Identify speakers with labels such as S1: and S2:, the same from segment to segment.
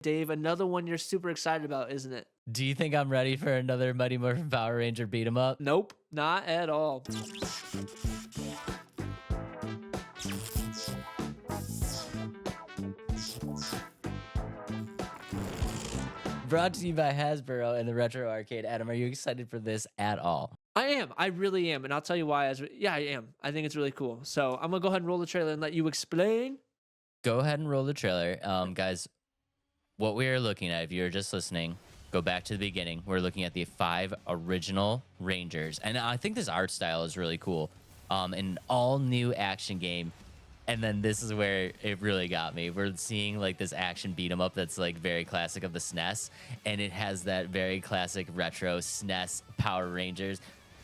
S1: Dave, another one you're super excited about, isn't it?
S2: Do you think I'm ready for another Mighty Morphin Power Ranger beat 'em up?
S1: Nope, not at all.
S2: Brought to you by Hasbro and the Retro Arcade. Adam, are you excited for this at all?
S1: I am. I really am, and I'll tell you why. Yeah, I am. I think it's really cool. So I'm gonna go ahead and roll the trailer and let you explain.
S2: Go ahead and roll the trailer. Guys, what we are looking at, if you're just listening, go back to the beginning. We're looking at the 5 original Rangers. And I think this art style is really cool. An all new action game. And then this is where it really got me. We're seeing like this action beat 'em up that's like very classic of the SNES. And it has that very classic retro SNES Power Rangers.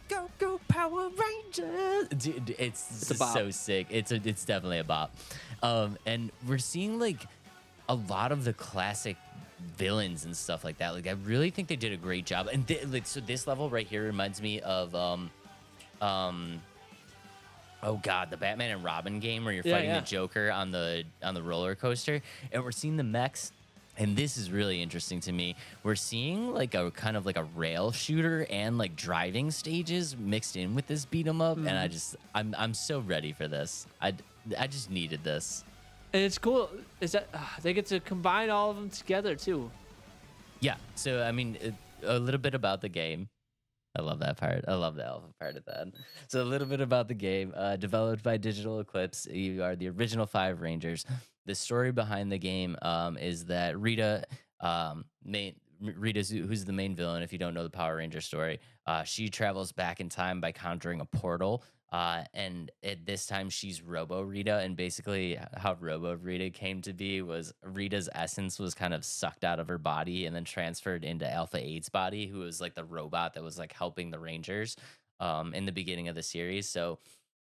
S2: Go, go, Power Rangers! Dude,
S1: It's a
S2: it's
S1: bop.
S2: so sick. It's definitely a bop. And we're seeing like a lot of the classic villains and stuff like that. Like I really think they did a great job. And like so this level right here reminds me of um oh god, the Batman and Robin game where you're
S1: Yeah,
S2: fighting the
S1: yeah.
S2: Joker on the roller coaster, and we're seeing the mechs. And this is really interesting to me. We're seeing like a kind of like a rail shooter and like driving stages mixed in with this beat 'em up, and
S1: Mhm.
S2: I'm so ready for this. I just needed this.
S1: And it's cool is that they get to combine all of them together too.
S2: Yeah. So I mean, a little bit about the game. I love that part. I love the alpha part of that. So a little bit about the game. Developed by Digital Eclipse. You are the original 5 Rangers. The story behind the game is that Rita, Rita's who's the main villain. If you don't know the Power Ranger story, she travels back in time by conjuring a portal. And at this time, she's Robo-Rita, and basically how Robo-Rita came to be was Rita's essence was kind of sucked out of her body and then transferred into Alpha 8's body, who was like the robot that was like helping the Rangers in the beginning of the series. So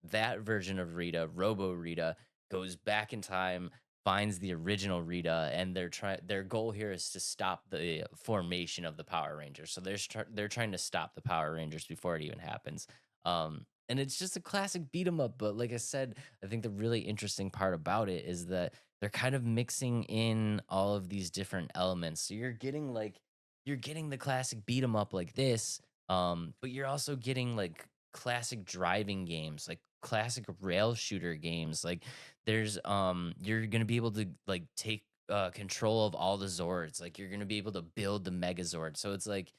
S2: that version of Rita, Robo-Rita, goes back in time, finds the original Rita, and their goal here is to stop the formation of the Power Rangers. So they're trying to stop the Power Rangers before it even happens. And it's just a classic beat 'em up. But like I said, I think the really interesting part about it is that they're kind of mixing in all of these different elements. So you're getting the classic beat 'em up like this, but you're also getting like classic driving games, like classic rail shooter games. Like there's you're gonna be able to like take control of all the Zords. Like you're gonna be able to build the Megazord. So it's like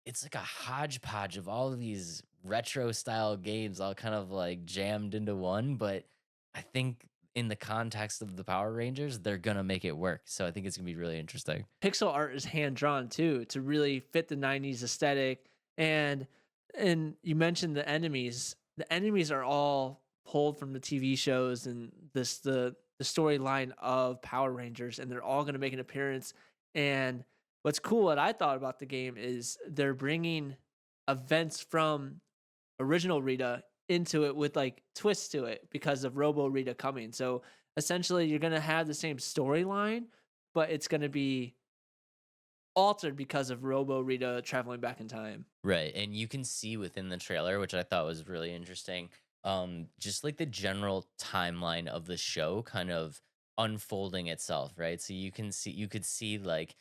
S2: a hodgepodge of all of these retro style games all kind of like jammed into one. But I think in the context of the Power Rangers, they're gonna make it work. So I think it's gonna be really interesting.
S1: Pixel art is hand drawn too to really fit the 90s aesthetic. And and you mentioned the enemies. The enemies are all pulled from the TV shows and the storyline of Power Rangers, and they're all going to make an appearance. And what's cool, what I thought about the game is they're bringing events from original Rita into it with like twists to it because of Robo Rita coming. So essentially, you're gonna have the same storyline, but it's gonna be altered because of Robo Rita traveling back in time.
S2: Right. And you can see within the trailer, which I thought was really interesting, just like the general timeline of the show kind of unfolding itself, right? So you could see like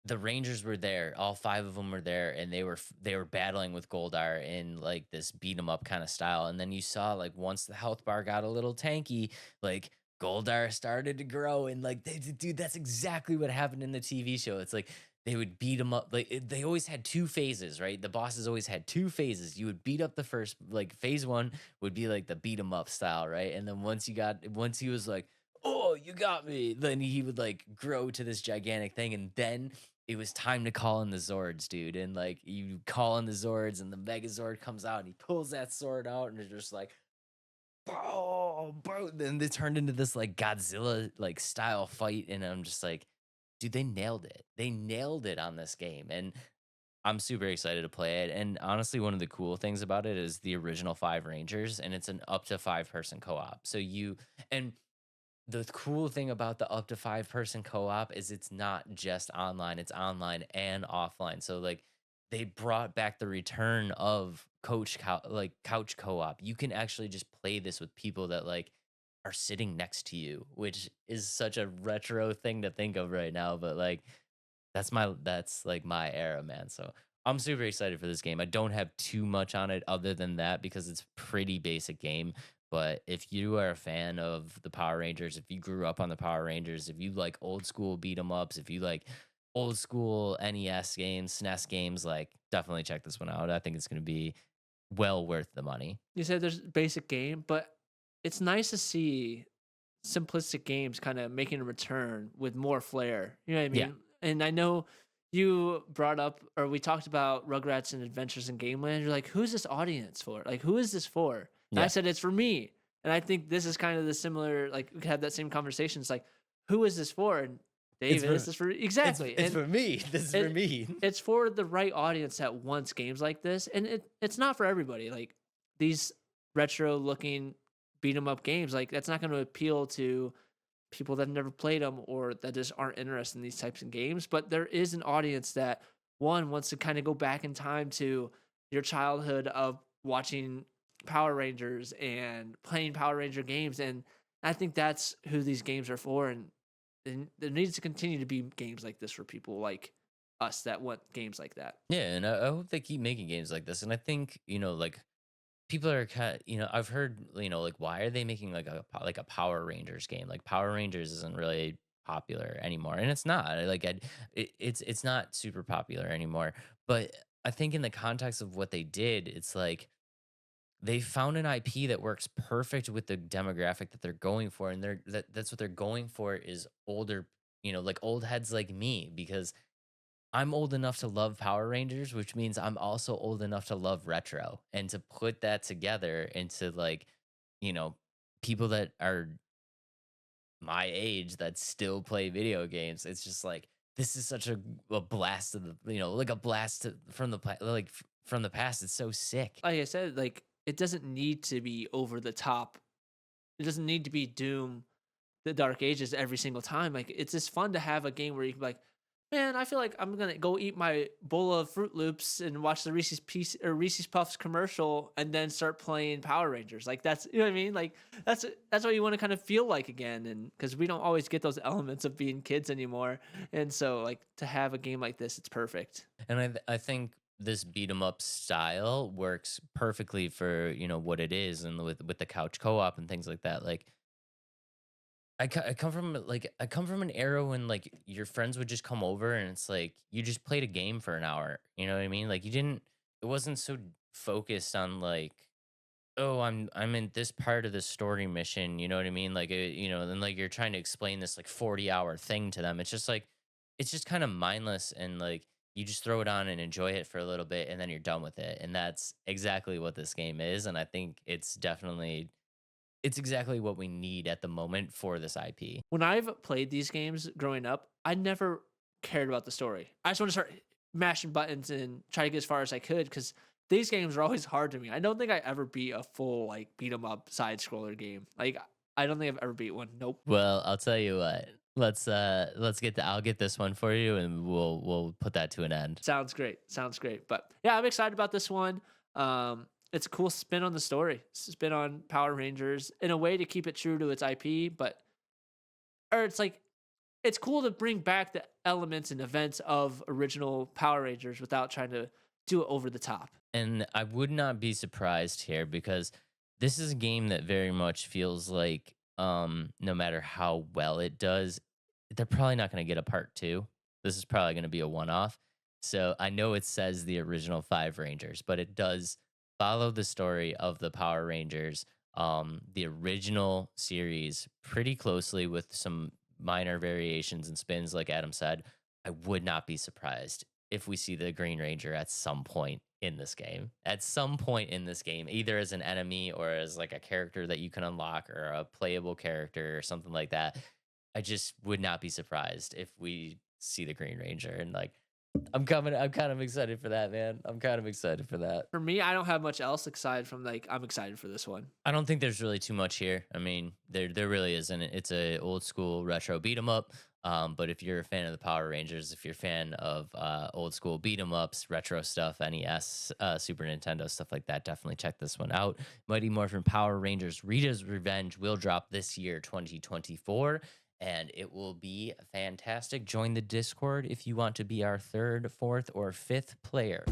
S2: the Rangers were there, all 5 of them were there, and they were battling with Goldar in like this beat 'em up kind of style. And then you saw like once the health bar got a little tanky, like Goldar started to grow, and like dude, that's exactly what happened in the TV show. It's like they would beat them up. Like they always had 2 phases, right? The bosses always had 2 phases. You would beat up the first, like phase one would be like the beat 'em up style, right? And then once he was like, oh, you got me, then he would like grow to this gigantic thing, and then it was time to call in the Zords, dude. And like you call in the Zords, and the Megazord comes out, and he pulls that sword out, and it's just like, oh, bro. Then they turned into this like Godzilla like style fight, and I'm just like, dude, they nailed it. They nailed it on this game, and I'm super excited to play it. And honestly, one of the cool things about it is the original 5 Rangers, and it's an up to 5 person co-op. So you and the cool thing about the up to 5 person co-op is it's not just online, it's online and offline. So like they brought back the return of like couch co-op. You can actually just play this with people that like are sitting next to you, which is such a retro thing to think of right now. But like, that's like my era, man. So I'm super excited for this game. I don't have too much on it other than that because it's a pretty basic game. But if you are a fan of the Power Rangers, if you grew up on the Power Rangers, if you like old school beat 'em ups, if you like old school NES games, SNES games, like definitely check this one out. I think it's going to be well worth the money.
S1: You said there's basic game, but it's nice to see simplistic games kind of making a return with more flair. You know what I
S2: Yeah.
S1: mean? And I know you brought up or we talked about Rugrats and Adventures in Gameland. You're like, who's this audience for? Like, who is this for? And I
S2: Yeah.
S1: said, it's for me. And I think this is kind of the similar, like, we could have that same conversation. It's like, who is this for? And
S2: It's
S1: David,
S2: for
S1: is this for
S2: it's
S1: exactly?
S2: it's
S1: And
S2: for me. This is for
S1: it,
S2: me.
S1: it's for the right audience that wants games like this. And it's not for everybody. Like, these retro looking beat 'em up games, like, that's not going to appeal to people that have never played them or that just aren't interested in these types of games. But there is an audience that one wants to kind of go back in time to your childhood of watching Power Rangers and playing Power Ranger games. And I think that's who these games are for. And there needs to continue to be games like this for people like us that want games like that.
S2: Yeah, and I hope they keep making games like this. And I think like people are kind. I've heard like why are they making like a Power Rangers game? Like Power Rangers isn't really popular anymore, and it's not. It's not super popular anymore. But I think in the context of what they did, it's like they found an IP that works perfect with the demographic that they're going for, and that's what they're going for is older, like old heads like me, because I'm old enough to love Power Rangers, which means I'm also old enough to love retro. And to put that together into like, you know, people that are my age that still play video games, it's just like this is such a blast of the, like a blast from from the past. It's so sick.
S1: Like I said, like it doesn't need to be over the top. It doesn't need to be Doom the Dark Ages every single time. Like it's just fun to have a game where you can be like, man, I feel like I'm gonna go eat my bowl of Fruit Loops and watch the Reese's Puffs commercial and then start playing Power Rangers. Like that's you know what I mean. Like that's what you want to kind of feel like again, and because we don't always get those elements of being kids anymore, and so like to have a game like this, it's perfect.
S2: And I think this beat 'em up style works perfectly for, what it is, and with the couch co-op and things like that. Like I come from an era when like your friends would just come over and it's like you just played a game for an hour. You know what I mean? Like you didn't. It wasn't so focused on like, oh, I'm in this part of the story mission. You know what I mean? Like then like you're trying to explain this like 40-hour thing to them. It's just like it's just kind of mindless, and like you just throw it on and enjoy it for a little bit and then you're done with it. And that's exactly what this game is. And I think it's exactly what we need at the moment for this IP.
S1: When I've played these games growing up, I never cared about the story. I just want to start mashing buttons and try to get as far as I could because these games are always hard to me. I don't think I ever beat a full like beat 'em up side scroller game. Like I don't think I've ever beat one. Nope.
S2: Well, I'll tell you what. Let's get I'll get this one for you and we'll put that to an end.
S1: Sounds great. Sounds great. But yeah, I'm excited about this one. It's a cool spin on the story, spin on Power Rangers in a way to keep it true to its IP, but or it's like it's cool to bring back the elements and events of original Power Rangers without trying to do it over the top.
S2: And I would not be surprised here because this is a game that very much feels like no matter how well it does, they're probably not going to get a part 2. This is probably going to be a one-off. So I know it says the original 5 Rangers, but it does follow the story of the Power Rangers, the original series pretty closely with some minor variations and spins like Adam said. I would not be surprised if we see the Green Ranger at some point in this game. At some point in this game, either as an enemy or as like a character that you can unlock or a playable character or something like that. I just would not be surprised if we see the Green Ranger, and like I'm kind of excited for that, man. I'm kind of excited for that.
S1: For me, I don't have much else aside from like I'm excited for this one.
S2: I don't think there's really too much here. I mean, there really isn't. It's a old school retro beat 'em up. But if you're a fan of the Power Rangers, if you're a fan of old school beat 'em ups, retro stuff, NES, Super Nintendo, stuff like that, definitely check this one out. Mighty Morphin Power Rangers Rita's Revenge will drop this year, 2024, and it will be fantastic. Join the Discord if you want to be our third, fourth, or fifth player.